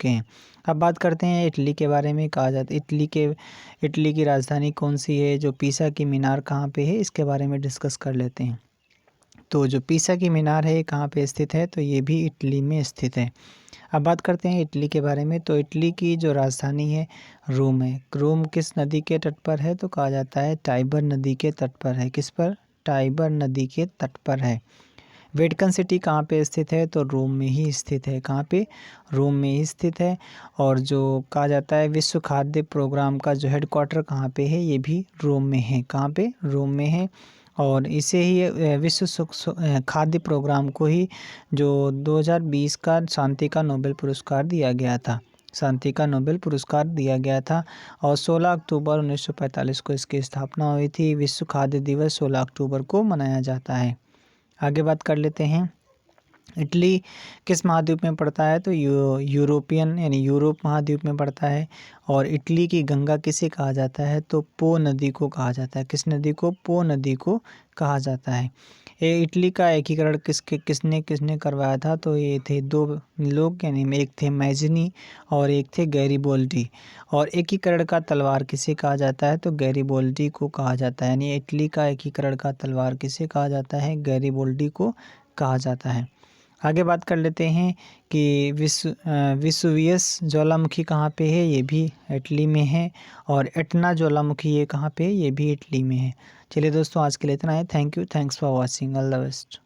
चुके हैं। अब बात करते हैं इटली के बारे में। कहा जाता है इटली की राजधानी कौन सी है, जो पीसा की मीनार कहाँ पे है, इसके बारे में डिस्कस कर लेते हैं। तो जो पीसा की मीनार है कहाँ पे स्थित है, तो ये भी इटली में स्थित है। अब बात करते हैं इटली के बारे में। तो इटली की जो राजधानी है रोम है। रोम किस नदी के तट पर है, तो कहा जाता है टाइबर नदी के तट पर है। किस पर? टाइबर नदी के तट पर है। वेटिकन सिटी कहाँ पे स्थित है, तो रोम में ही स्थित है। कहाँ पे? रोम में ही स्थित है। और जो कहा जाता है विश्व खाद्य प्रोग्राम का जो हेडक्वार्टर कहाँ पे है, ये भी रोम में है। कहाँ पे? रोम में है। और इसे ही खाद्य प्रोग्राम को ही जो 2020 का शांति का नोबेल पुरस्कार दिया गया था। शांति का नोबेल पुरस्कार दिया गया था। और 16 अक्टूबर 1945 को इसकी स्थापना हुई थी। विश्व खाद्य दिवस 16 अक्टूबर को मनाया जाता है। आगे बात कर लेते हैं। इटली किस महाद्वीप में पड़ता है, तो यूरोपियन यानी यूरोप महाद्वीप में पड़ता है। और इटली की गंगा किसे कहा जाता है, तो पो नदी को कहा जाता है। किस नदी को? पो नदी को कहा जाता है। ये इटली का एकीकरण किसने किसने करवाया था, तो ये थे दो लोग, यानी एक थे मैजनी और एक थे गैरिबोल्डी। और एकीकरण का तलवार किसे कहा जाता है, तो गैरिबोल्डी को कहा जाता है। यानी इटली का एकीकरण का तलवार किसे कहा जाता है, गैरिबोल्डी को कहा जाता है। आगे बात कर लेते हैं कि विसुवियस ज्वालामुखी कहाँ पे है, ये भी इटली में है। और एटना ज्वालामुखी ये कहाँ पे है, ये भी इटली में है। चलिए दोस्तों, आज के लिए इतना है। Thank you, thanks for watching, all the best.